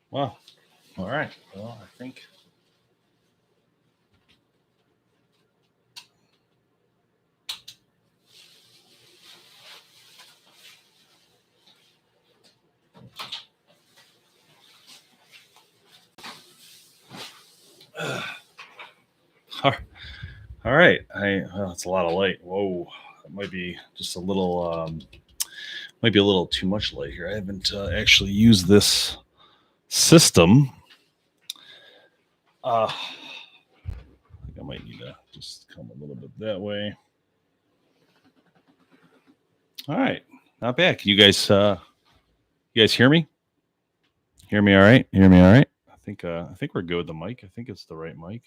Well, all right. Well, I think. All right. It's a lot of light. Whoa, it might be just a little. Might be a little too much light here. I haven't actually used this system. I think I might need to just come a little bit that way. All right, not bad. Can you guys hear me? Hear me all right? Hear me all right? I think we're good with the mic. I think it's the right mic.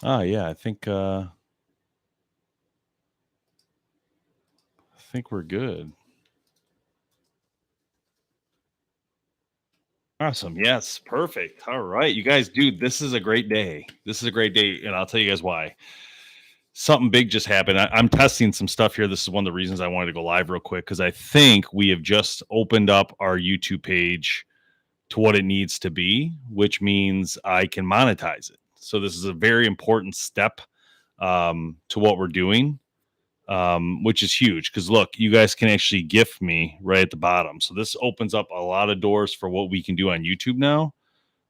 Yeah, I think we're good. Awesome. Yes, perfect. All right, you guys, dude, this is a great day. This is a great day, and I'll tell you guys why. Something big just happened. I'm testing some stuff here. This is one of the reasons I wanted to go live real quick because I think we have just opened up our YouTube page to what it needs to be, which means I can monetize it. So this is a very important step to what we're doing, which is huge. Because look, you guys can actually gift me right at the bottom. So this opens up a lot of doors for what we can do on YouTube now.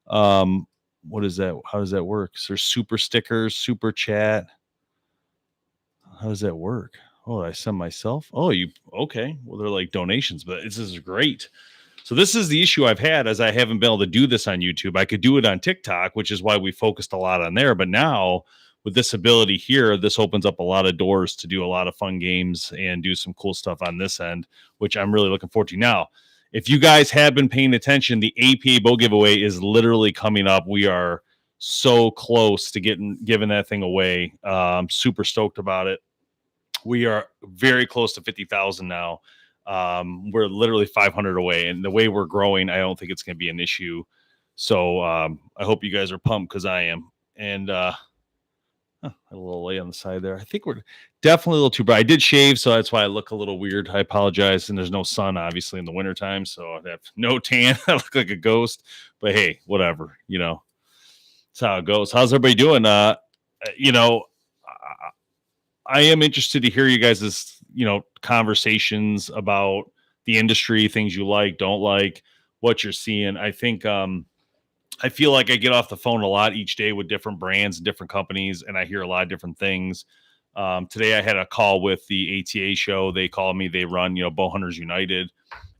What is that? How does that work? So there's super stickers, super chat. How does that work? Oh, I send myself. Oh, you okay? Well, they're like donations, but this is great. So this is the issue I've had as I haven't been able to do this on YouTube. I could do it on TikTok, which is why we focused a lot on there. But now with this ability here, this opens up a lot of doors to do a lot of fun games and do some cool stuff on this end, which I'm really looking forward to. Now, if you guys have been paying attention, the APA bow giveaway is literally coming up. We are so close to giving that thing away. I'm super stoked about it. We are very close to 50,000 now. We're literally 500 away, and the way we're growing, I don't think it's going to be an issue. So I hope you guys are pumped because I am. And a little lay on the side there. I think we're definitely a little too bright. I did shave, so that's why I look a little weird. I apologize. And there's no sun, obviously, in the wintertime, so I have no tan. I look like a ghost. But hey, whatever. That's how it goes. How's everybody doing? You know, I am interested to hear you guys' conversations about the industry, things you like, don't like, what you're seeing. I think I feel like I get off the phone a lot each day with different brands and different companies, and I hear a lot of different things. Today I had a call with the ATA show. They called me. They run, Bow Hunters United,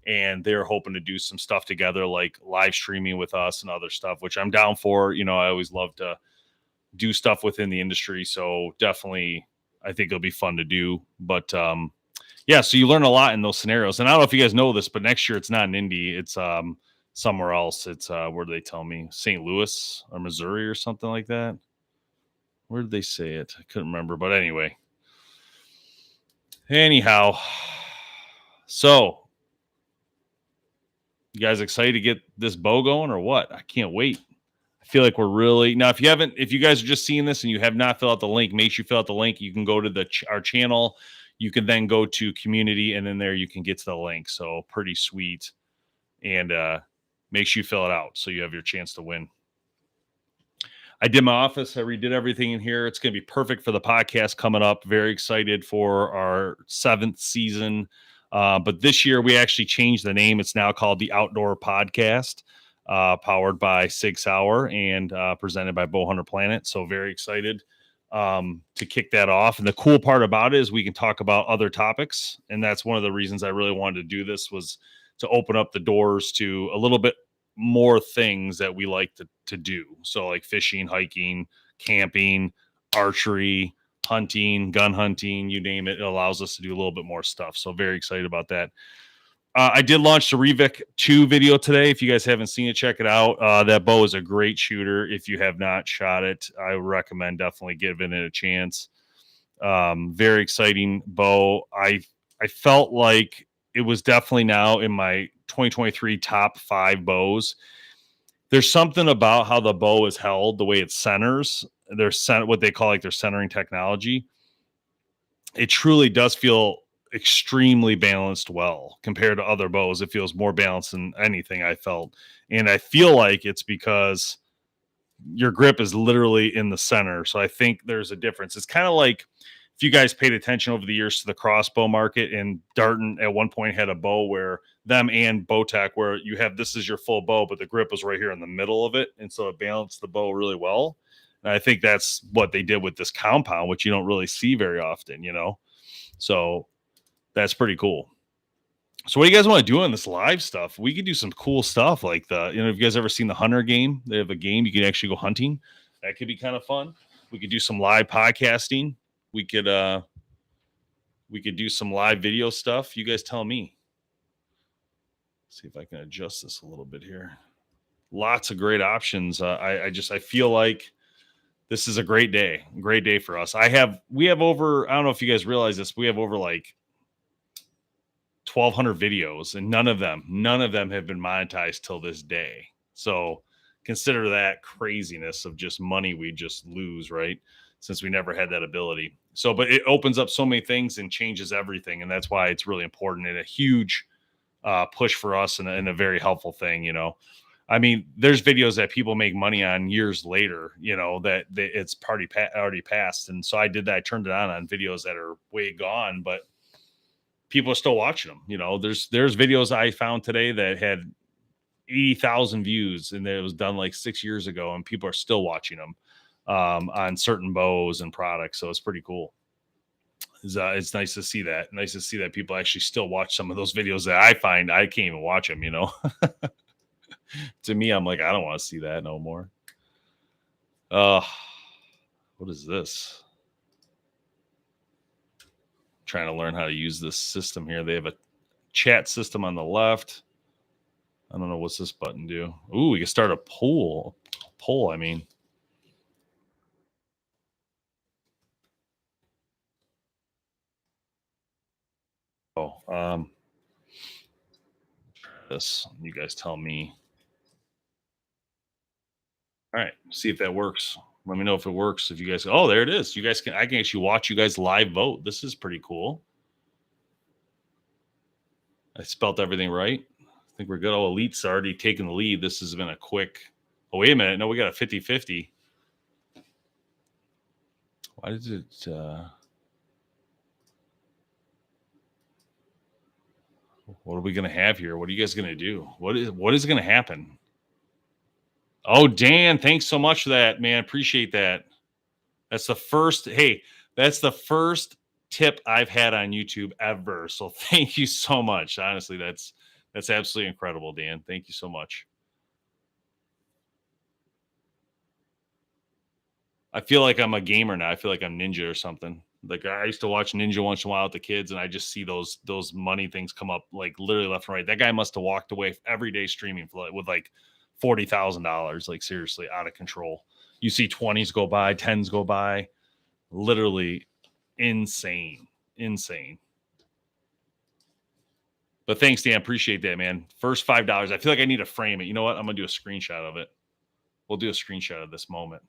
and they're hoping to do some stuff together, like live streaming with us and other stuff, which I'm down for. I always love to do stuff within the industry, so definitely I think it'll be fun to do. But yeah, so you learn a lot in those scenarios. And I don't know if you guys know this, but next year it's not in Indy, it's somewhere else. It's where do they tell me? St. Louis or Missouri or something like that. Where did they say it? I couldn't remember, but anyway. Anyhow, so you guys excited to get this bow going or what? I can't wait. I feel like we're really now. If you guys are just seeing this and you have not filled out the link, make sure you fill out the link. You can go to our channel. You can then go to community, and then there you can get to the link. So pretty sweet. And make sure you fill it out so you have your chance to win. I did my office. I redid everything in here. It's going to be perfect for the podcast coming up. Very excited for our 7th season. But this year we actually changed the name. It's now called the Outdoor Podcast, powered by Sig Sauer and presented by BowHunterPlanet. So very excited to kick that off. And the cool part about it is we can talk about other topics. And that's one of the reasons I really wanted to do this, was to open up the doors to a little bit more things that we like to do. So like fishing, hiking, camping, archery, hunting, gun hunting, you name it. It allows us to do a little bit more stuff. So very excited about that. I did launch the Revic 2 video today. If you guys haven't seen it, check it out. That bow is a great shooter. If you have not shot it, I recommend definitely giving it a chance. Very exciting bow. I felt like it was definitely now in my 2023 top 5 bows. There's something about how the bow is held, the way it centers. There's what they call like their centering technology. It truly does feel extremely balanced well compared to other bows. It feels more balanced than anything I felt. And I feel like it's because your grip is literally in the center. So I think there's a difference. It's kind of like if you guys paid attention over the years to the crossbow market, and Darton at one point had a bow where them and Bowtech, where you have this is your full bow, but the grip was right here in the middle of it. And so it balanced the bow really well. And I think that's what they did with this compound, which you don't really see very often, you know? So that's pretty cool. So what do you guys want to do on this live stuff? We could do some cool stuff like if you guys ever seen the Hunter game, they have a game you can actually go hunting. That could be kind of fun. We could do some live podcasting. We could do some live video stuff. You guys tell me. See if I can adjust this a little bit here. Lots of great options. I feel like this is a great day for us. We have over, I don't know if you guys realize this, we have over like 1,200 videos, and none of them have been monetized till this day. So consider that craziness of just money we just lose, right? Since we never had that ability. So, but it opens up so many things and changes everything. And that's why it's really important and a huge push for us, and a very helpful thing, you know. I mean, there's videos that people make money on years later, you know, that it's already passed. And so I did that. I turned it on videos that are way gone, but people are still watching them. You know, there's videos I found today that had 80,000 views, and it was done like 6 years ago, and people are still watching them on certain bows and products. So it's pretty cool. It's nice to see that. Nice to see that people actually still watch some of those videos that I find I can't even watch them. You know, to me, I'm like, I don't want to see that no more. What is this? Trying to learn how to use this system here. They have a chat system on the left. I don't know what's this button do. Ooh, we can start a poll. I mean. Oh, this. You guys tell me. All right, see if that works. Let me know if it works. If you guys, oh, there it is. You guys I can actually watch you guys live vote. This is pretty cool. I spelt everything right. I think we're good. Oh, Elite's already taken the lead. This has been a quick. Oh, wait a minute. No, we got a 50-50. Why does it? What are we going to have here? What are you guys going to do? What is going to happen? Oh, Dan, thanks so much for that, man. Appreciate that. That's the first. Hey, that's the first tip I've had on YouTube ever. So thank you so much. Honestly, that's absolutely incredible, Dan. Thank you so much. I feel like I'm a gamer now. I feel like I'm Ninja or something. Like I used to watch Ninja once in a while with the kids, and I just see those money things come up like literally left and right. That guy must have walked away every day streaming with like $40,000, like seriously out of control. You see 20s go by, 10s go by, literally insane. But thanks, Dan. Appreciate that, man. First $5. I feel like I need to frame it. You know what? I'm gonna do a screenshot of it. We'll do a screenshot of this moment.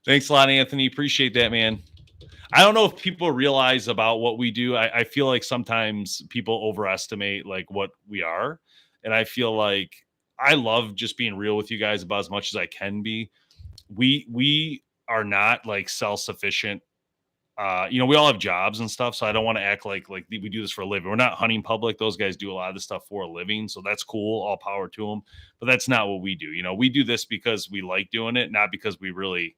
Thanks a lot, Anthony. Appreciate that, man. I don't know if people realize about what we do. I feel like sometimes people overestimate like what we are. And I feel like I love just being real with you guys about as much as I can be. We are not like self-sufficient. We all have jobs and stuff, so I don't want to act like we do this for a living. We're not hunting public. Those guys do a lot of this stuff for a living, so that's cool. All power to them. But that's not what we do. You know, we do this because we like doing it, not because we really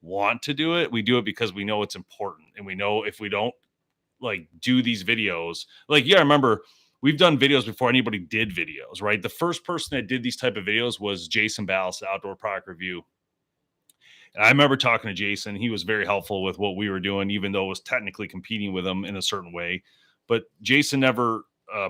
want to do it. We do it because we know it's important, and we know if we don't like do these videos, like I remember we've done videos before anybody did videos, right? The first person that did these type of videos was Jason Ballas, Outdoor Product Review. And I remember talking to Jason. He was very helpful with what we were doing, even though it was technically competing with him in a certain way. But Jason never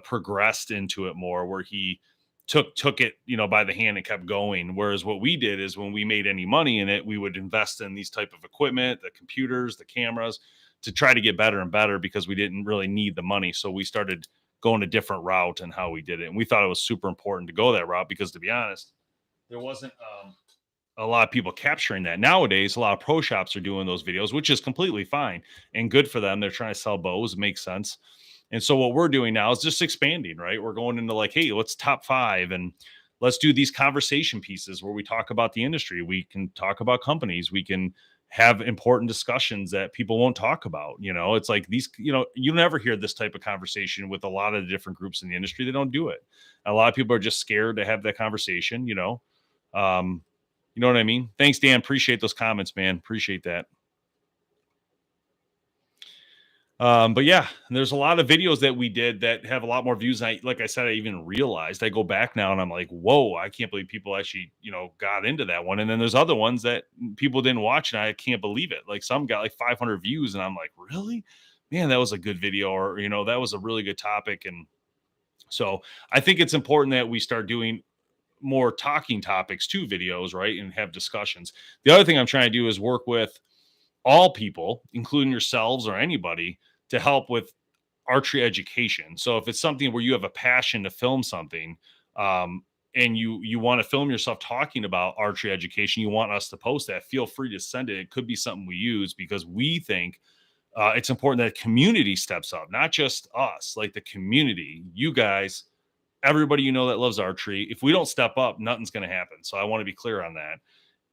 progressed into it more, where he took it, by the hand and kept going. Whereas what we did is when we made any money in it, we would invest in these type of equipment, the computers, the cameras, to try to get better and better because we didn't really need the money. So we started going a different route and how we did it. And we thought it was super important to go that route because, to be honest, there wasn't a lot of people capturing that. Nowadays, a lot of pro shops are doing those videos, which is completely fine and good for them. They're trying to sell bows, it makes sense. And so what we're doing now is just expanding, right? We're going into like, hey, let's top 5 and let's do these conversation pieces where we talk about the industry. We can talk about companies. We can have important discussions that people won't talk about. You know, it's like these, you know, you never hear this type of conversation with a lot of the different groups in the industry. They don't do it. A lot of people are just scared to have that conversation, you know. Um, you know what I mean? Thanks, Dan. Appreciate those comments, man. Appreciate that. But yeah, there's a lot of videos that we did that have a lot more views. Like I said, I even realized I go back now and I'm like, whoa, I can't believe people actually, you know, got into that one. And then there's other ones that people didn't watch and I can't believe it. Like some got like 500 views and I'm like, really? Man, that was a good video, or, you know, that was a really good topic. And so I think it's important that we start doing more talking topics to videos, right? And have discussions. The other thing I'm trying to do is work with all people, including yourselves or anybody, to help with archery education. So if it's something where you have a passion to film something, and you want to film yourself talking about archery education, you want us to post that, feel free to send it. It could be something we use because we think it's important that community steps up, not just us, like the community, you guys, everybody you know that loves archery. If we don't step up, nothing's going to happen. So I want to be clear on that.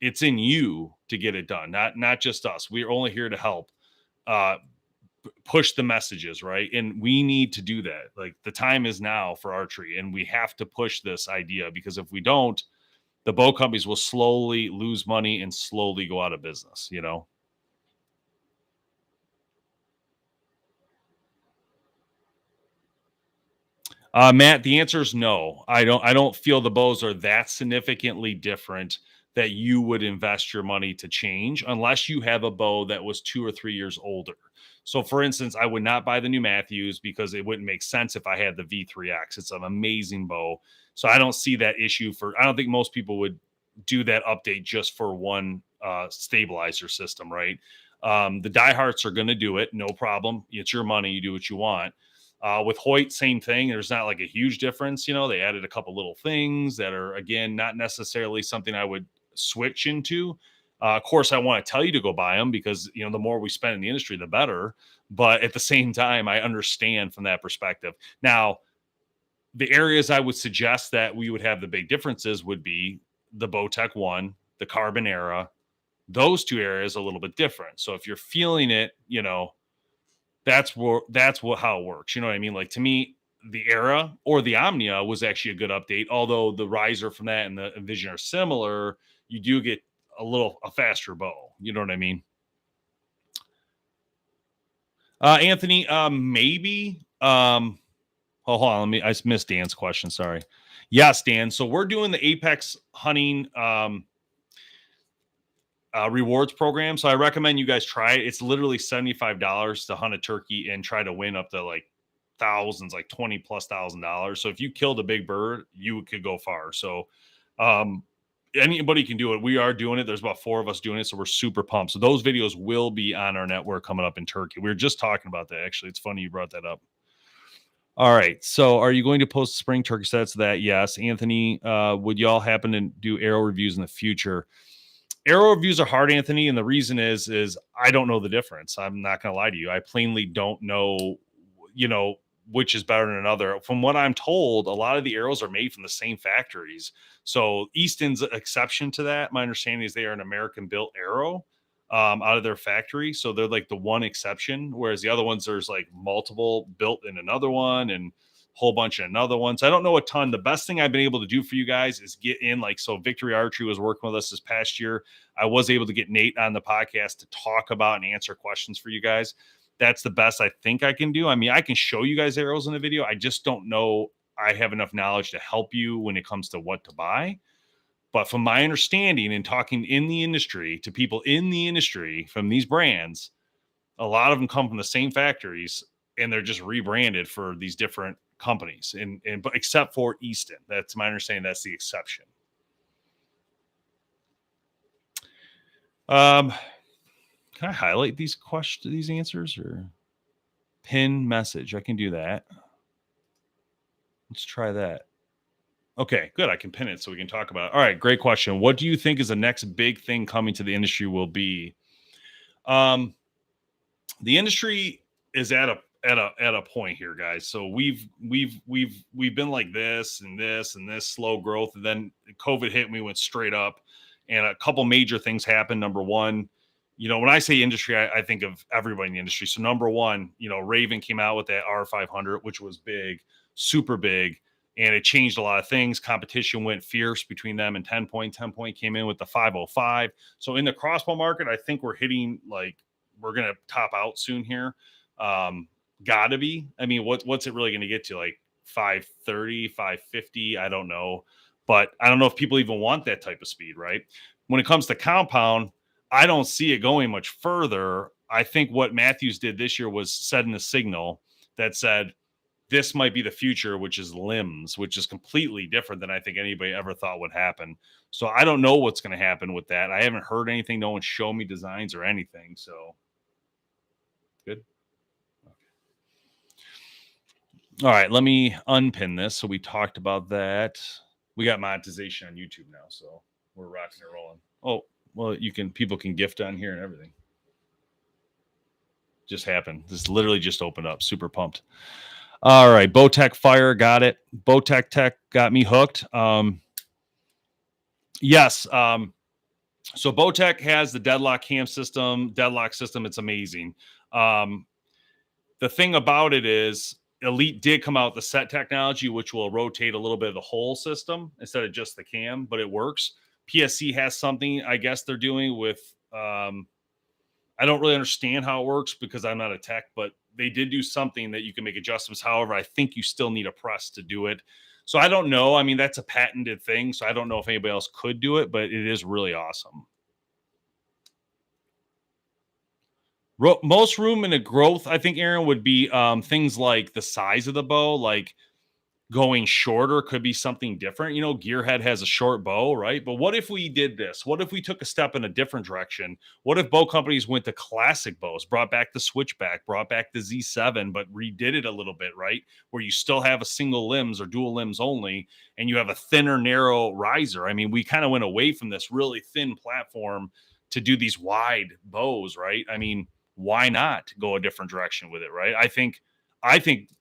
It's in you to get it done, not just us. We're only here to help uh, push the messages, right? And we need to do that. Like the time is now for archery, and we have to push this idea because if we don't, the bow companies will slowly lose money and slowly go out of business. You know. Matt, the answer is no. I don't feel the bows are that significantly different that you would invest your money to change unless you have a bow that was 2 or 3 years older. So, for instance, I would not buy the new Matthews because it wouldn't make sense if I had the V3X. It's an amazing bow. So I don't see that issue for. I don't think most people would do that update just for one stabilizer system, right? The diehards are going to do it, no problem. It's your money. You do what you want. With Hoyt, same thing. There's not like a huge difference. You know, they added a couple little things that are, again, not necessarily something I would switch into. Of course, I want to tell you to go buy them because, you know, the more we spend in the industry, the better. But at the same time, I understand from that perspective. Now, the areas I would suggest that we would have the big differences would be the Bowtech 1, the Carbon Era. Those two areas a little bit different. So if you're feeling it, you know, that's what how it works. You know what I mean? Like to me, the Era or the Omnia was actually a good update. Although the riser from that and the Vision are similar, you do get a faster bow. You know what I mean? Anthony, maybe. Oh, hold on. I missed Dan's question. Sorry. Yes, Dan. So we're doing the Apex hunting rewards program. So I recommend you guys try it. It's literally $75 to hunt a turkey and try to win up to like thousands, like 20 plus $1,000. So if you killed a big bird, you could go far. So um, anybody can do it. We are doing it. There's about 4 of us doing it. So we're super pumped. So those videos will be on our network coming up in Turkey. We were just talking about that. Actually, it's funny you brought that up. All right. So are you going to post spring turkey sets? That yes. Anthony, would y'all happen to do arrow reviews in the future? Arrow reviews are hard, Anthony, and the reason is I don't know the difference. I'm not going to lie to you. I plainly don't know, you know, which is better than another. From what I'm told, a lot of the arrows are made from the same factories. So Easton's an exception to that. My understanding is they are an American built arrow out of their factory. So they're like the one exception, whereas the other ones, there's like multiple built in another one and whole bunch of another one. So I don't know a ton. The best thing I've been able to do for you guys is get in, like, so Victory Archery was working with us this past year. I was able to get Nate on the podcast to talk about and answer questions for you guys. That's the best I think I can do. I mean, I can show you guys arrows in the video. I just don't know I have enough knowledge to help you when it comes to what to buy. But from my understanding and talking in the industry to people in the industry from these brands, a lot of them come from the same factories and they're just rebranded for these different companies. But except for Easton, that's my understanding. That's the exception. Can I highlight these questions, these answers, or pin message? I can do that. Let's try that. Okay, good. I can pin it so we can talk about it. All right, great question. What do you think is the next big thing coming to the industry will be? Um, the industry is at a point here, guys. So we've been like this and this and this slow growth, and then COVID hit and we went straight up. And a couple major things happened. Number one, when I say industry, I think of everybody in the industry. So number one, Raven came out with that R500, which was big, super big, and it changed a lot of things. Competition went fierce between them and 10 Point. 10 Point came in with the 505. So in the crossbow market, I think we're hitting like we're gonna top out soon here. Gotta be. I mean, what's it really gonna get to? Like 530, 550? I don't know. But I don't know if people even want that type of speed, right? When it comes to compound, I don't see it going much further. I think what Matthews did this year was setting a signal that said this might be the future, which is limbs, which is completely different than I think anybody ever thought would happen. So I don't know what's going to happen with that. I haven't heard anything. No one showed me designs or anything. So good. All right, let me unpin this. So we talked about that. We got monetization on YouTube now, so we're rocking and rolling. Oh, well, people can gift on here and everything. Just happened. This literally just opened up. Super pumped. All right, Bowtech Fire, got it. Bowtech Tech got me hooked. Yes. So Bowtech has the deadlock system. It's amazing. The thing about it is Elite did come out with the set technology, which will rotate a little bit of the whole system instead of just the cam, but it works. PSC has something, I guess they're doing with, I don't really understand how it works because I'm not a tech, but they did do something that you can make adjustments. However, I think you still need a press to do it. So I don't know. I mean, that's a patented thing. So I don't know if anybody else could do it, but it is really awesome. Most room in a growth, I think, Aaron, would be things like the size of the bow, like going shorter could be something different. Gearhead has a short bow, right? But what if we did this? What if we took a step in a different direction? What if bow companies went to classic bows, brought back the switchback, brought back the Z7, but redid it a little bit, right? Where you still have a single limbs or dual limbs only, and you have a thinner, narrow riser. I mean, we kind of went away from this really thin platform to do these wide bows, right? I mean, why not go a different direction with it, right? I think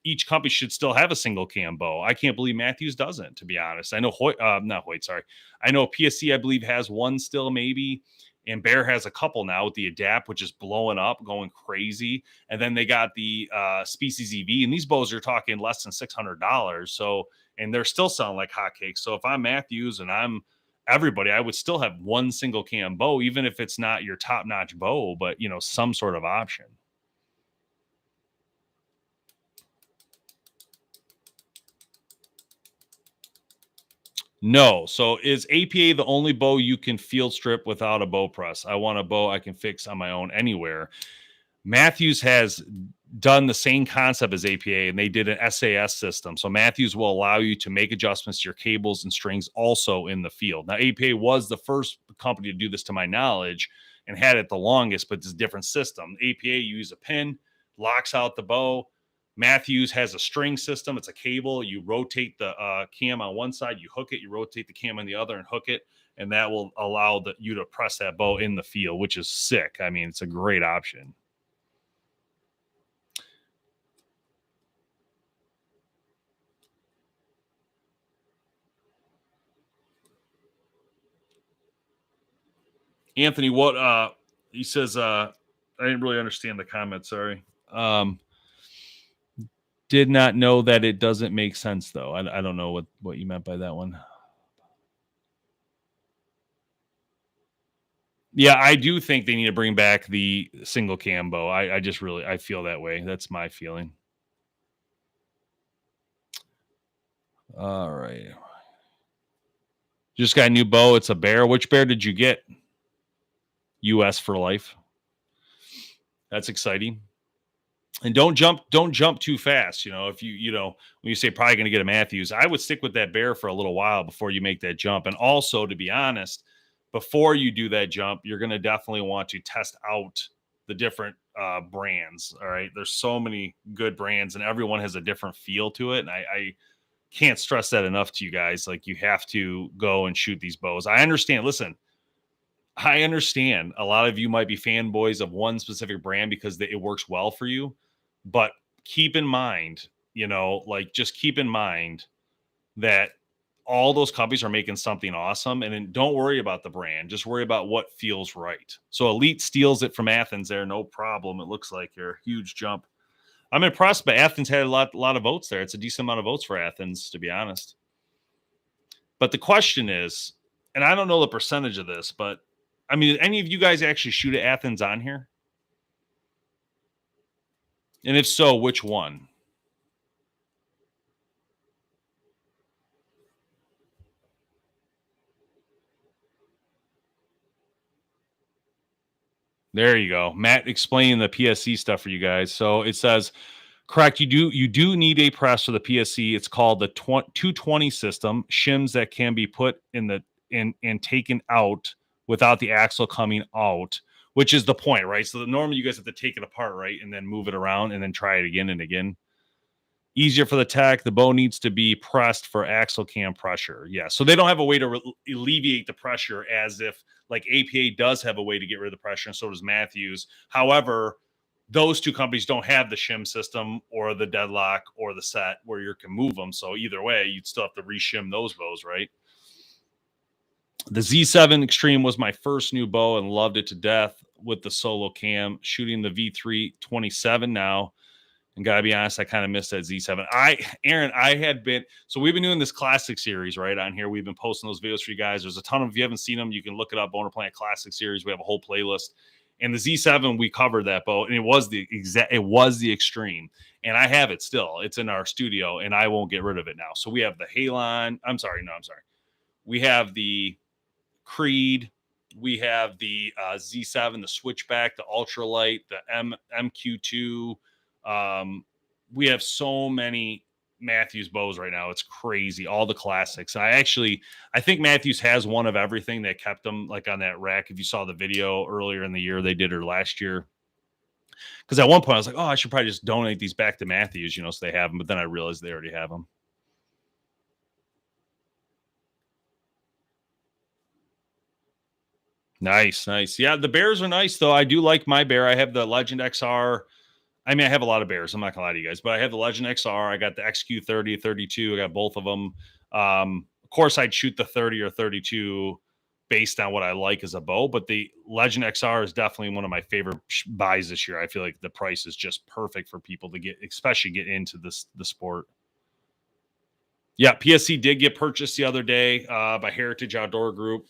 each company should still have a single cam bow. I can't believe Matthews doesn't, to be honest. I know not Hoyt, sorry. I know PSC, I believe, has one still, maybe. And Bear has a couple now with the Adapt, which is blowing up, going crazy. And then they got the Species EV, and these bows are talking less than $600. So, and they're still selling like hotcakes. So if I'm Matthews and I'm everybody, I would still have one single cam bow, even if it's not your top notch bow, but some sort of option. No. So is APA the only bow you can field strip without a bow press? I want a bow I can fix on my own anywhere. Matthews has done the same concept as APA, and they did an SAS system. So Matthews will allow you to make adjustments to your cables and strings also in the field. Now, APA was the first company to do this, to my knowledge, and had it the longest, but it's a different system. APA, you use a pin, locks out the bow. Matthews has a string system. It's a cable. You rotate the cam on one side, you hook it, you rotate the cam on the other and hook it, and that will allow you to press that bow in the field, which is sick. I mean, it's a great option. Anthony, what he says, I didn't really understand the comment, sorry. Did not know that it doesn't make sense though. I don't know what you meant by that one. Yeah, I do think they need to bring back the single cam bow. I feel that way. That's my feeling. All right. Just got a new bow. It's a bear. Which bear did you get? US for life. That's exciting. And don't jump too fast. If when you say probably going to get a Matthews, I would stick with that bear for a little while before you make that jump. And also, to be honest, before you do that jump, you're going to definitely want to test out the different brands. All right. There's so many good brands and everyone has a different feel to it. And I can't stress that enough to you guys. Like, you have to go and shoot these bows. I understand. Listen, I understand a lot of you might be fanboys of one specific brand because it works well for you, but keep in mind, like, just keep in mind that all those companies are making something awesome. And then don't worry about the brand. Just worry about what feels right. So Elite steals it from Athens there. No problem. It looks like you're a huge jump. I'm impressed, but Athens had a lot of votes there. It's a decent amount of votes for Athens, to be honest. But the question is, and I don't know the percentage of this, but I mean, did any of you guys actually shoot at Athens on here? And if so, which one? There you go. Matt explaining the PSC stuff for you guys. So it says, correct, you do need a press for the PSC. It's called the 220 system, shims that can be put in the and taken out without the axle coming out, which is the point, right? So normally you guys have to take it apart, right? And then move it around and then try it again and again. Easier for the tech. The bow needs to be pressed for axle cam pressure. Yeah. So they don't have a way to alleviate the pressure as if like APA does have a way to get rid of the pressure, and so does Matthews. However, those two companies don't have the shim system or the deadlock or the set where you can move them. So either way, you'd still have to reshim those bows, right? The Z7 Extreme was my first new bow and loved it to death with the solo cam. Shooting the V3 27 now. And gotta be honest, I kind of missed that Z7. Aaron, so we've been doing this classic series right on here. We've been posting those videos for you guys. There's a ton of, if you haven't seen them, you can look it up, BowHunterPlanet Classic Series. We have a whole playlist. And the Z7, we covered that bow, and it was the Extreme. And I have it still. It's in our studio, and I won't get rid of it now. So we have the Halon. I'm sorry. We have the Creed. We have the Z7, the Switchback, the Ultralight, the MQ2. We have so many Matthews bows right now. It's crazy. All the classics. I think Matthews has one of everything that kept them like on that rack. If you saw the video earlier in the year, they did her last year. Because at one point I was like, oh, I should probably just donate these back to Matthews, so they have them. But then I realized they already have them. Nice. Yeah, the bears are nice though. I do like my bear. I have the Legend XR. I mean, I have a lot of bears. I'm not gonna lie to you guys, but I have the Legend XR. I got the XQ30, 32. I got both of them. Of course, I'd shoot the 30 or 32 based on what I like as a bow, but the Legend XR is definitely one of my favorite buys this year. I feel like the price is just perfect for people to get, especially get into the sport. Yeah, PSC did get purchased the other day by Heritage Outdoor Group.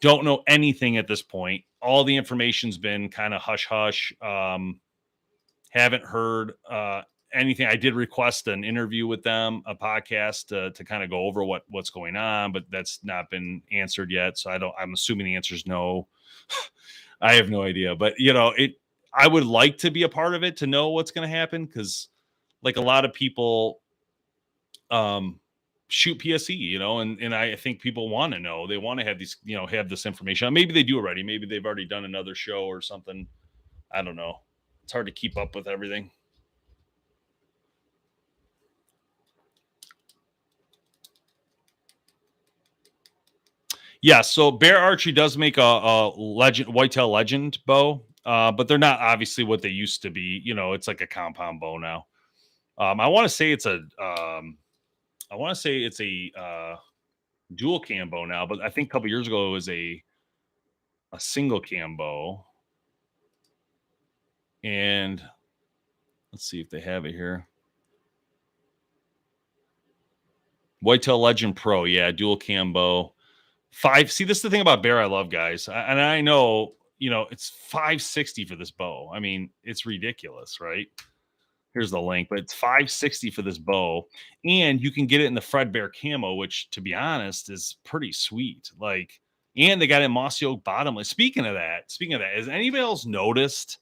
Don't know anything at this point. All the information's been kind of hush hush. Haven't heard anything. I did request an interview with them, a podcast to kind of go over what's going on, but that's not been answered yet. So I'm assuming the answer is no. I have no idea, but I would like to be a part of it to know what's going to happen. Cause like a lot of people, shoot PSE, and I think people want to know. They want to have these, have this information. Maybe they do already. Maybe they've already done another show or something. I don't know. It's hard to keep up with everything. Yeah, so Bear Archery does make a legend whitetail legend bow, but they're not obviously what they used to be. It's like a compound bow now. I want to say it's a dual cam bow now, but I think a couple years ago it was a single cam bow. And let's see if they have it here. Whitetail Legend Pro, yeah, dual cam bow. See, this is the thing about Bear I love, guys. And I know, it's $560 for this bow. I mean, it's ridiculous, right? Here's the link, but it's $560 for this bow. And you can get it in the Fredbear camo, which to be honest is pretty sweet. Like, and they got it mossy oak bottomless. Speaking of that, has anybody else noticed?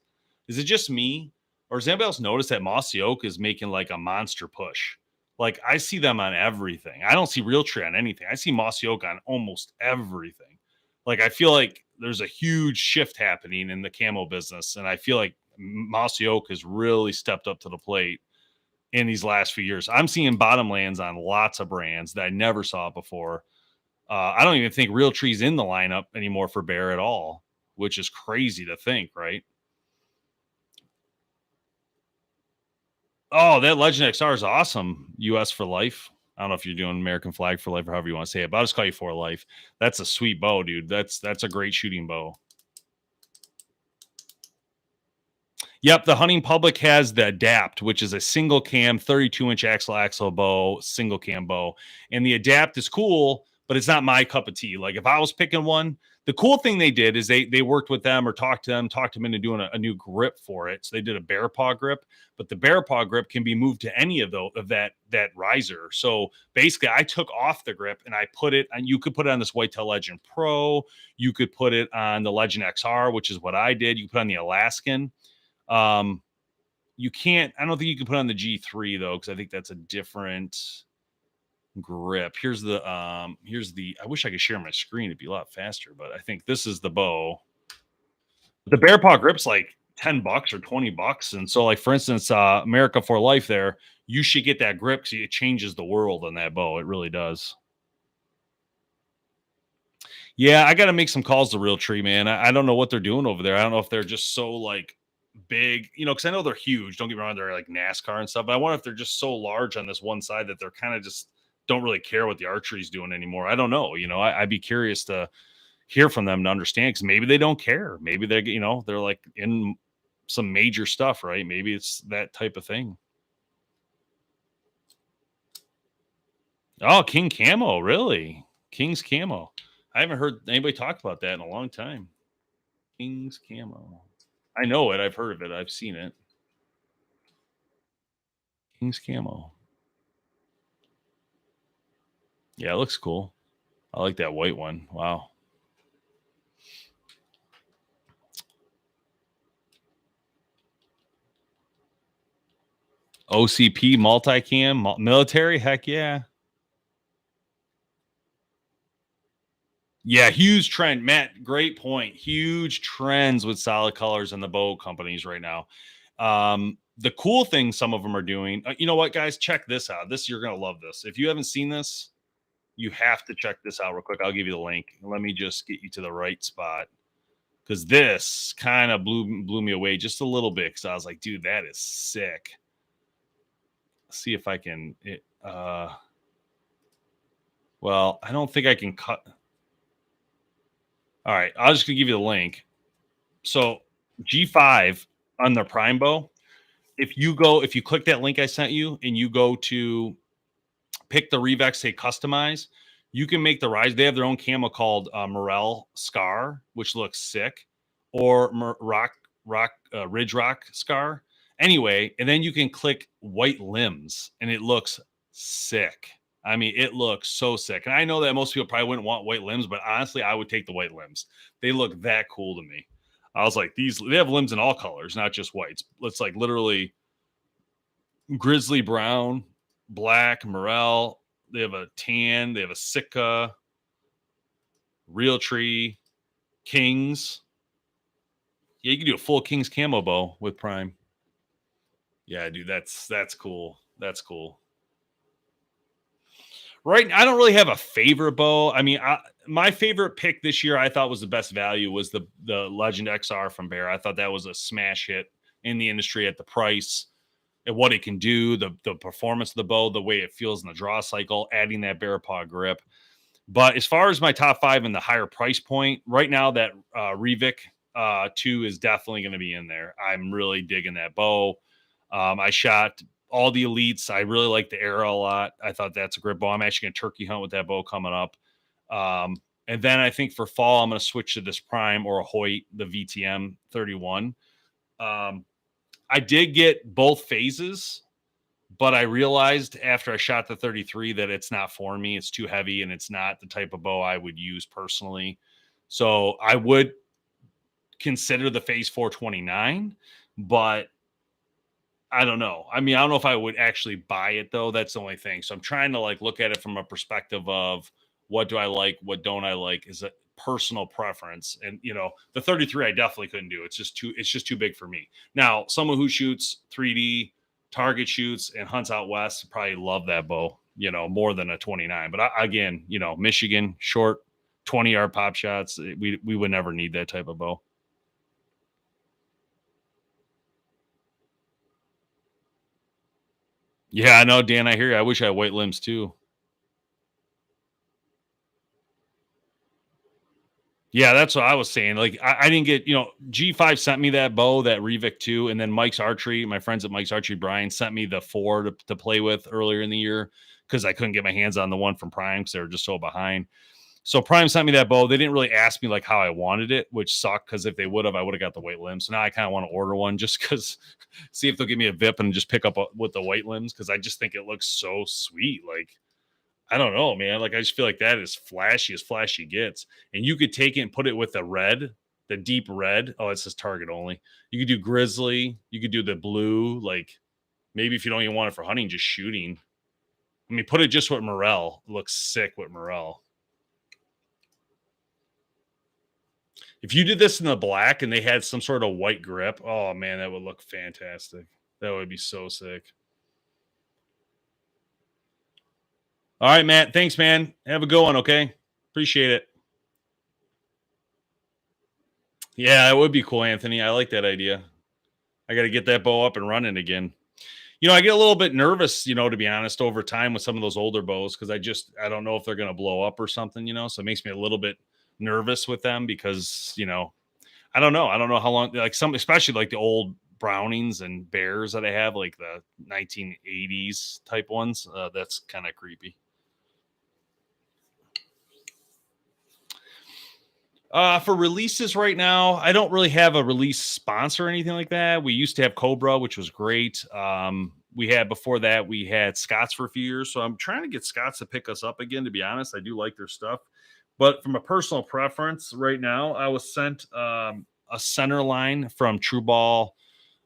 Is it just me? Or has anybody else noticed that mossy oak is making like a monster push? Like I see them on everything. I don't see Realtree on anything. I see mossy oak on almost everything. Like I feel like there's a huge shift happening in the camo business, and I feel like mossy oak has really stepped up to the plate. in these last few years. I'm seeing bottomlands on lots of brands that I never saw before. I don't even think Realtree's in the lineup anymore for Bear at all, which is crazy to think, right? Oh, that Legend XR is awesome. US for life. I don't know if you're doing American flag for life or however you want to say it, but I'll just call you for life. That's a sweet bow, dude. That's a great shooting bow. Yep, the Hunting Public has the Adapt, which is a single cam 32-inch axle bow, single cam bow. And the Adapt is cool, but it's not my cup of tea. Like if I was picking one, the cool thing they did is they worked with them or talked them into doing a new grip for it. So they did a bear paw grip, but the bear paw grip can be moved to any of that riser. So basically I took off the grip and I put it, and you could put it on this Whitetail Legend Pro, you could put it on the Legend XR, which is what I did. You could put on the Alaskan. You can't, I don't think you can put on the G3 though, because I think that's a different grip. Here's the, I wish I could share my screen. It'd be a lot faster, but I think this is the bow. The bear paw grip's like $10 or $20. And so, like, for instance, America for Life there, you should get that grip because it changes the world on that bow. It really does. Yeah, I got to make some calls to Realtree, man. I don't know what they're doing over there. I don't know if they're just so like big, because I know they're huge. Don't get me wrong, they're like NASCAR and stuff. But I wonder if they're just so large on this one side that they're kind of just don't really care what the archery's doing anymore. I don't know. I'd be curious to hear from them to understand, because maybe they don't care. Maybe they're like in some major stuff, right? Maybe it's that type of thing. Oh, King Camo, really? King's Camo. I haven't heard anybody talk about that in a long time. King's Camo. I know it. I've heard of it. I've seen it. King's Camo. Yeah, it looks cool. I like that white one. Wow. OCP multicam military. Heck yeah. Yeah, huge trend. Matt, great point. Huge trends with solid colors in the bow companies right now. The cool thing some of them are doing, you know what, guys, check this out. You're going to love this. If you haven't seen this, you have to check this out real quick. I'll give you the link. Let me just get you to the right spot, because this kind of blew me away just a little bit, because I was like, dude, that is sick. Let's see if I can. Well, I don't think I can cut. All right, I'll just give you the link. So G5 on their Prime bow, if you click that link I sent you and you go to pick the Revex, say customize, you can make the rise. They have their own camo called Morel Scar, which looks sick, or Ridge Rock Scar. Anyway, and then you can click white limbs and it looks sick. I mean, it looks so sick. And I know that most people probably wouldn't want white limbs, but honestly, I would take the white limbs. They look that cool to me. I was like, they have limbs in all colors, not just whites. It's like literally grizzly brown, black, morel. They have a tan. They have a Sitka, Realtree, Kings. Yeah, you can do a full King's camo bow with Prime. Yeah, dude, that's cool. That's cool. Right, I don't really have a favorite bow. I mean, my favorite pick this year, I thought was the best value, was the Legend XR from Bear. I thought that was a smash hit in the industry at the price, and what it can do, the performance of the bow, the way it feels in the draw cycle, adding that bear paw grip. But as far as my top 5 in the higher price point, right now that Revic 2 is definitely going to be in there. I'm really digging that bow. I shot all the elites. I really like the Arrow a lot. I thought that's a great bow. I'm actually going to turkey hunt with that bow coming up. And then I think for fall, I'm going to switch to this Prime or a Hoyt, the VTM 31. I did get both phases, but I realized after I shot the 33 that it's not for me. It's too heavy, and it's not the type of bow I would use personally. So I would consider the phase 429, but I don't know. I mean, I don't know if I would actually buy it though. That's the only thing. So I'm trying to like look at it from a perspective of what do I like, what don't I like? Is it personal preference? And the 33 I definitely couldn't do. It's just too big for me. Now, someone who shoots 3D target shoots and hunts out west probably love that bow, more than a 29. But again, Michigan short 20-yard pop shots. We would never need that type of bow. Yeah, I know, Dan. I hear you. I wish I had white limbs too. Yeah, that's what I was saying. Like, I didn't get, G5 sent me that bow, that Revic 2, and then Mike's Archery, my friends at Mike's Archery, Brian, sent me the 4 to play with earlier in the year because I couldn't get my hands on the one from Prime because they were just so behind. So Prime sent me that bow. They didn't really ask me like how I wanted it, which sucked because if they would have, I would have got the white limbs. So now I kind of want to order one just because, see if they'll give me a VIP and just pick up with the white limbs because I just think it looks so sweet. Like, I don't know, man. Like, I just feel like that is flashy as flashy gets. And you could take it and put it with the red, the deep red. Oh, it says target only. You could do grizzly. You could do the blue. Like, maybe if you don't even want it for hunting, just shooting. I mean, put it just with morel. It looks sick with morel. If you did this in the black and they had some sort of white grip, oh man, that would look fantastic. That would be so sick. All right, Matt. Thanks, man. Have a good one. Okay. Appreciate it. Yeah, it would be cool, Anthony. I like that idea. I got to get that bow up and running again. I get a little bit nervous, to be honest, over time with some of those older bows because I don't know if they're going to blow up or something, so it makes me a little bit nervous with them because, I don't know. I don't know how long, like especially like the old Brownings and Bears that I have, like the 1980s type ones. That's kind of creepy. For releases right now, I don't really have a release sponsor or anything like that. We used to have Cobra, which was great. Before that, we had Scott's for a few years. So I'm trying to get Scott's to pick us up again, to be honest. I do like their stuff. But from a personal preference right now, I was sent a center line from True Ball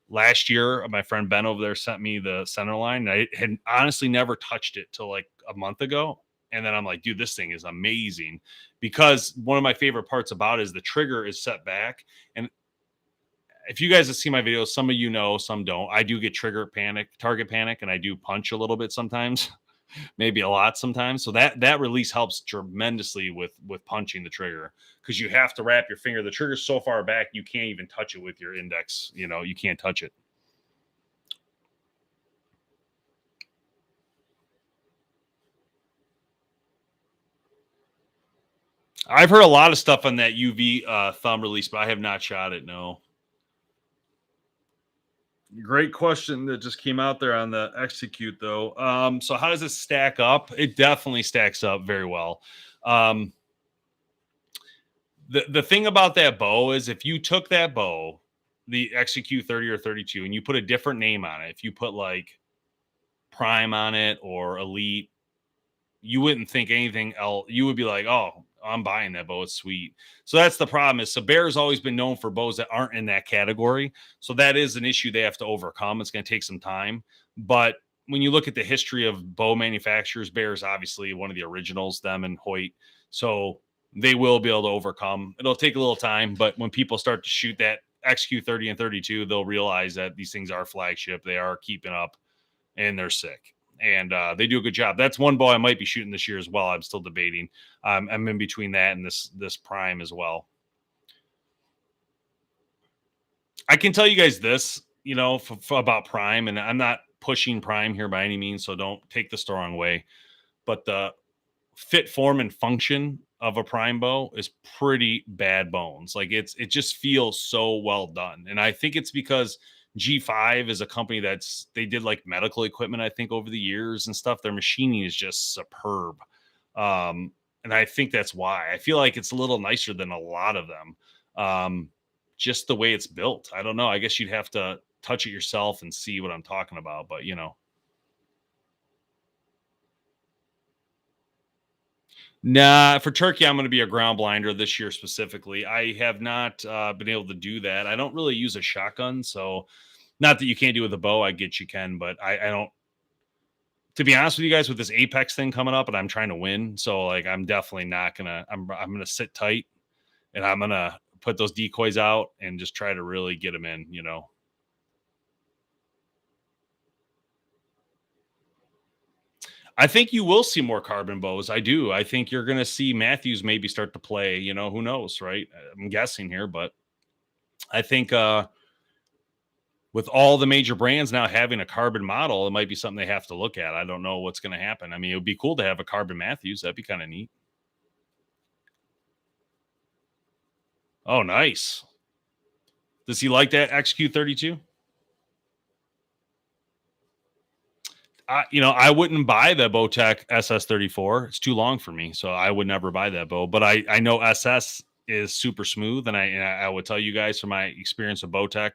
last year. My friend Ben over there sent me the center line. I had honestly never touched it till like a month ago. And then I'm like, dude, this thing is amazing because one of my favorite parts about it is the trigger is set back. And if you guys have seen my videos, some of you know, some don't. I do get target panic, and I do punch a little bit sometimes, maybe a lot sometimes. So that release helps tremendously with punching the trigger because you have to wrap your finger. The trigger's so far back, you can't even touch it with your index. You can't touch it. I've heard a lot of stuff on that UV thumb release, but I have not shot it. No. Great question that just came out there on the execute though. So how does it stack up? It definitely stacks up very well. The thing about that bow is if you took that bow, the execute 30 or 32, and you put a different name on it, if you put like Prime on it or Elite, you wouldn't think anything else. You would be like, oh, I'm buying that bow. It's sweet. So that's the problem is Bear's always been known for bows that aren't in that category. So that is an issue they have to overcome. It's going to take some time. But when you look at the history of bow manufacturers, Bear's obviously one of the originals, them and Hoyt. So they will be able to overcome. It'll take a little time, but when people start to shoot that XQ30 and 32, they'll realize that these things are flagship. They are keeping up and they're sick. And they do a good job. That's one bow I might be shooting this year as well. I'm still debating. I'm in between that and this Prime as well. I can tell you guys this, about Prime, and I'm not pushing Prime here by any means, so don't take this the wrong way. But the fit, form, and function of a Prime bow is pretty bad bones. Like it just feels so well done, and I think it's because G5 is a company they did like medical equipment, I think, over the years and stuff. Their machining is just superb. And I think that's why I feel like it's a little nicer than a lot of them. Just the way it's built. I don't know. I guess you'd have to touch it yourself and see what I'm talking about, but Nah, for turkey, I'm going to be a ground blinder this year specifically. I have not been able to do that. I don't really use a shotgun, so not that you can't do with a bow. I get you can, but I don't. To be honest with you guys, with this Apex thing coming up, and I'm trying to win, so like I'm definitely not gonna. I'm gonna sit tight, and I'm gonna put those decoys out and just try to really get them in. I think you will see more carbon bows. I do. I think you're going to see Matthews maybe start to play. Who knows, right? I'm guessing here, but I think with all the major brands now having a carbon model, it might be something they have to look at. I don't know what's going to happen. I mean, it would be cool to have a carbon Matthews. That'd be kind of neat. Oh, nice. Does he like that XQ32? I wouldn't buy the Bowtech SS34. It's too long for me, so I would never buy that bow. But I know SS is super smooth, and I would tell you guys from my experience with Bowtech,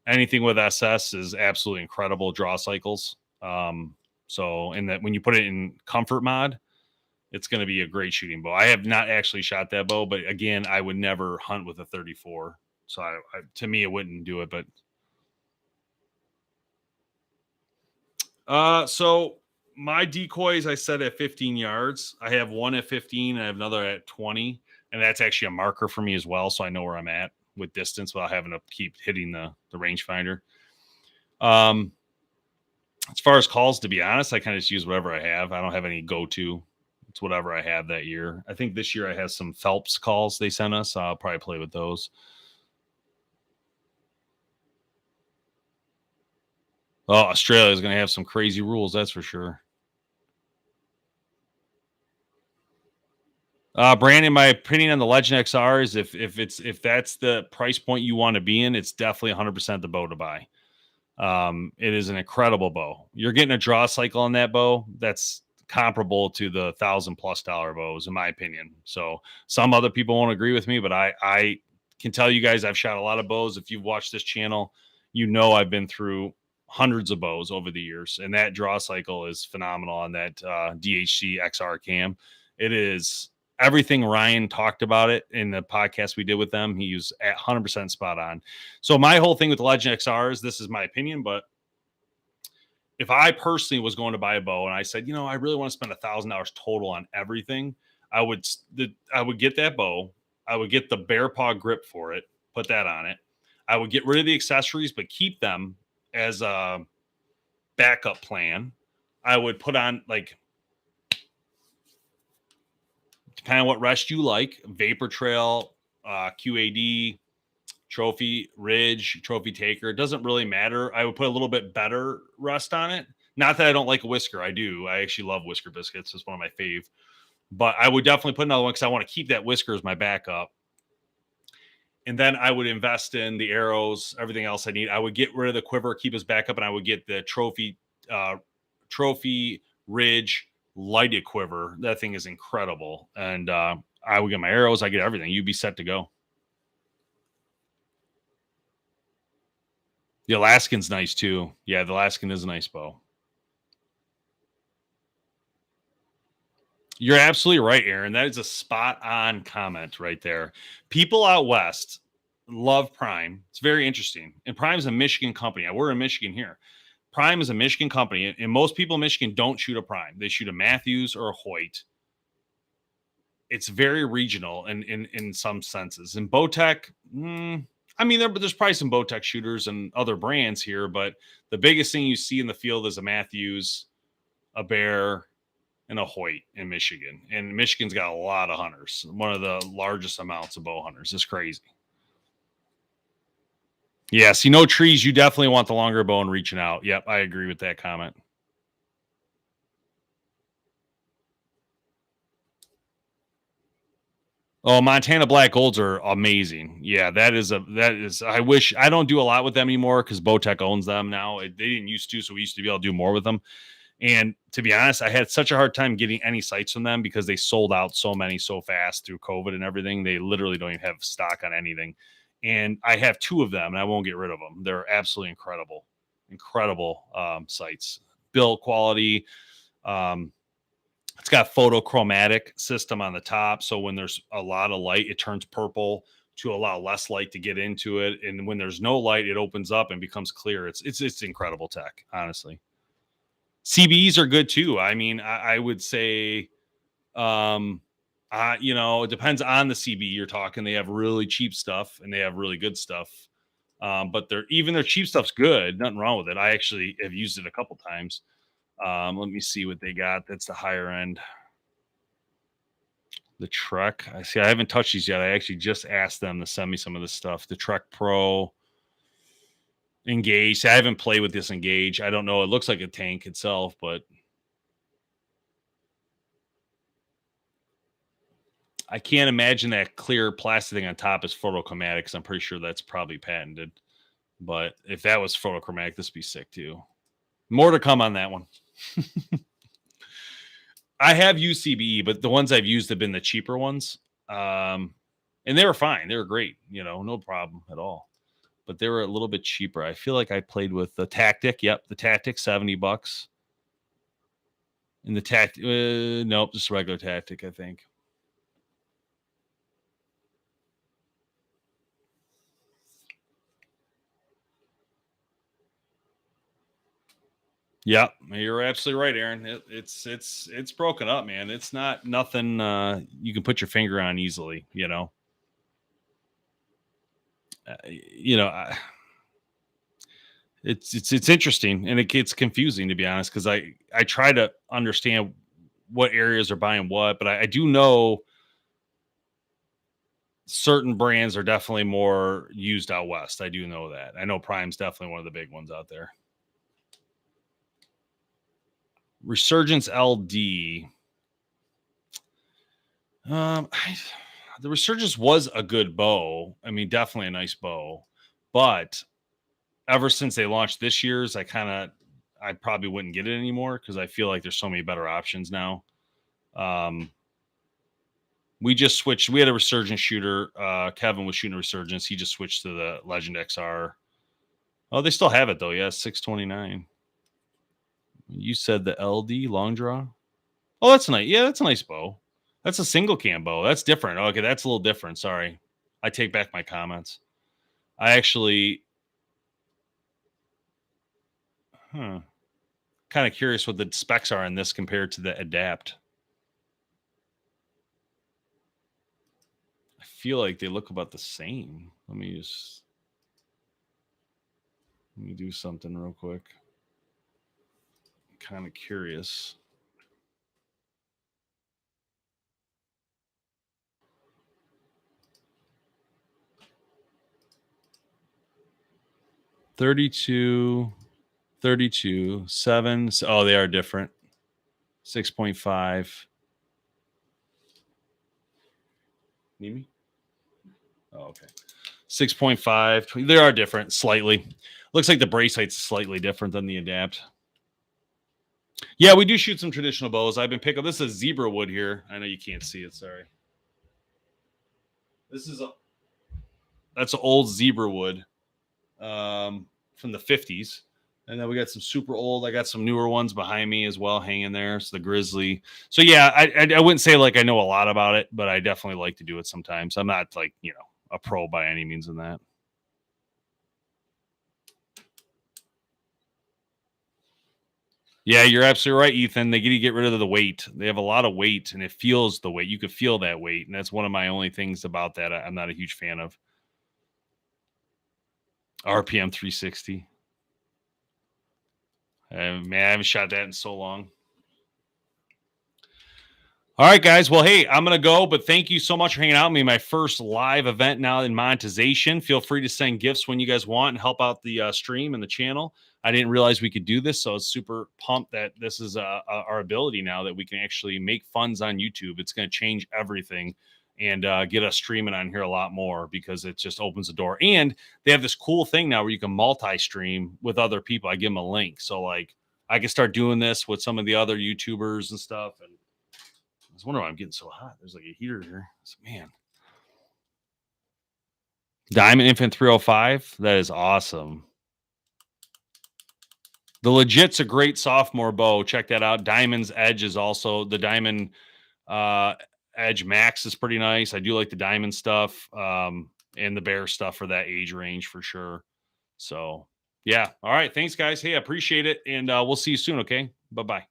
anything with SS is absolutely incredible draw cycles. So in that when you put it in comfort mod, it's going to be a great shooting bow. I have not actually shot that bow, but again, I would never hunt with a 34. So to me, it wouldn't do it. But so my decoys I set at 15 yards. I have one at 15 and I have another at 20. And that's actually a marker for me as well. So I know where I'm at with distance without having to keep hitting the rangefinder. As far as calls, to be honest, I kind of just use whatever I have. I don't have any go-to. It's whatever I have that year. I think this year I have some Phelps calls they sent us. So I'll probably play with those. Oh, Australia is going to have some crazy rules, that's for sure. Brandon, my opinion on the Legend XR is if that's the price point you want to be in, it's definitely 100% the bow to buy. It is an incredible bow. You're getting a draw cycle on that bow that's comparable to the $1,000+ bows, in my opinion. So some other people won't agree with me, but I can tell you guys I've shot a lot of bows. If you've watched this channel, I've been through hundreds of bows over the years, and that draw cycle is phenomenal on that DHC XR cam. It is everything Ryan talked about it in the podcast we did with them. He was at 100% spot on. So my whole thing with the Legend XRs, this is my opinion, but if I personally was going to buy a bow and I said, I really want to spend $1,000 total on everything, I would get that bow. I would get the bear paw grip for it, put that on it. I would get rid of the accessories, but keep them as a backup plan. I would put on kind of what rest you like, Vapor Trail, QAD, Trophy Ridge, Trophy Taker. It doesn't really matter. I would put a little bit better rest on it. Not that I don't like a whisker. I do. I actually love Whisker Biscuits. It's one of my fave. But I would definitely put another one because I want to keep that whisker as my backup. And then I would invest in the arrows, everything else I need. I would get rid of the quiver, keep his backup, and I would get the Trophy Ridge lighted quiver. That thing is incredible. And I would get my arrows. I get everything. You'd be set to go. The Alaskan's nice too. Yeah, the Alaskan is a nice bow. You're absolutely right, Aaron. That is a spot on comment right there. People out west love Prime. It's very interesting. And Prime's a Michigan company. We're in Michigan here. Prime is a Michigan company, and most people in Michigan don't shoot a Prime. They shoot a Matthews or a Hoyt. It's very regional in some senses. And Bowtech, I mean, there's probably some Bowtech shooters and other brands here, but the biggest thing you see in the field is a Matthews, a Bear, and a Hoyt in Michigan. And Michigan's got a lot of hunters. One of the largest amounts of bow hunters. It's crazy. Yeah, see, no trees. You definitely want the longer bow and reaching out. Yep, I agree with that comment. Oh, Montana Black Golds are amazing. Yeah, that is. I wish I don't do a lot with them anymore because Bowtech owns them now. They didn't used to, so we used to be able to do more with them. And to be honest, I had such a hard time getting any sights from them because they sold out so many so fast through COVID and everything. They literally don't even have stock on anything. And I have two of them, and I won't get rid of them. They're absolutely incredible sights, build quality. It's got photochromatic system on the top. So when there's a lot of light, it turns purple to allow less light to get into it. And when there's no light, it opens up and becomes clear. It's incredible tech, honestly. CBs are good too. I mean, I would say, it depends on the CB you're talking. They have really cheap stuff and they have really good stuff. But their cheap stuff's good. Nothing wrong with it. I actually have used it a couple times. Let me see what they got. That's the higher end. The Trek. I see. I haven't touched these yet. I actually just asked them to send me some of this stuff. The Trek Pro Engage. I haven't played with this Engage. I don't know. It looks like a tank itself, but I can't imagine that clear plastic thing on top is photochromatic because I'm pretty sure that's probably patented. But if that was photochromatic, this would be sick too. More to come on that one. I have used CBE, but the ones I've used have been the cheaper ones. And they were fine. They were great, no problem at all. But they were a little bit cheaper. I feel like I played with the Tactic. Yep, the Tactic, $70. And the Tactic, nope, just regular Tactic, I think. Yeah, you're absolutely right, Aaron. It's broken up, man. It's not nothing you can put your finger on easily. Uh, you know, I, it's interesting and it gets confusing to be honest because I try to understand what areas are buying what, but I do know certain brands are definitely more used out west. I do know that. I know Prime's definitely one of the big ones out there. Resurgence LD. The Resurgence was a good bow. I mean, definitely a nice bow, but ever since they launched this year's, I probably wouldn't get it anymore because I feel like there's so many better options now. We just switched. We had a Resurgence shooter. Kevin was shooting a Resurgence. He just switched to the Legend XR. Oh, they still have it though. Yeah, 629. You said the LD long draw. Oh, that's nice. Yeah, that's a nice bow. That's a single cam bow. That's different. Okay, that's a little different. Sorry. I take back my comments. I actually kind of curious what the specs are on this compared to the Adapt. I feel like they look about the same. Let me do something real quick. Kind of curious. $32, 32, 7. Oh, they are different. 6.5. Need me? Oh, okay. 6.5. They are different slightly. Looks like the bracelet's slightly different than the Adapt. Yeah, we do shoot some traditional bows. I've been picking. This is zebra wood here. I know you can't see it. Sorry. That's an old zebra wood from the 50s. And then we got some super old. I got some newer ones behind me as well, hanging there. So the Grizzly. So yeah, I wouldn't say like I know a lot about it, but I definitely like to do it sometimes. I'm not like a pro by any means in that. Yeah, you're absolutely right, Ethan. They get rid of the weight. They have a lot of weight, and it feels the weight. You could feel that weight, and that's one of my only things about that. I'm not a huge fan of RPM 360. Man, I haven't shot that in so long. All right, guys. Well, hey, I'm going to go, but thank you so much for hanging out with me. My first live event now in monetization. Feel free to send gifts when you guys want and help out the stream and the channel. I didn't realize we could do this, so I was super pumped that this is our ability now that we can actually make funds on YouTube. It's going to change everything and get us streaming on here a lot more because it just opens the door. And they have this cool thing now where you can multi-stream with other people. I give them a link. So, like, I can start doing this with some of the other YouTubers and stuff. And I was wondering why I'm getting so hot. There's like a heater here. Man. Diamond Infant 305. That is awesome. The Legit's a great sophomore bow. Check that out. Diamond's Edge is also the Diamond Edge Max is pretty nice. I do like the Diamond stuff and the Bear stuff for that age range for sure. So, yeah. All right. Thanks, guys. Hey, I appreciate it. And we'll see you soon. Okay. Bye-bye.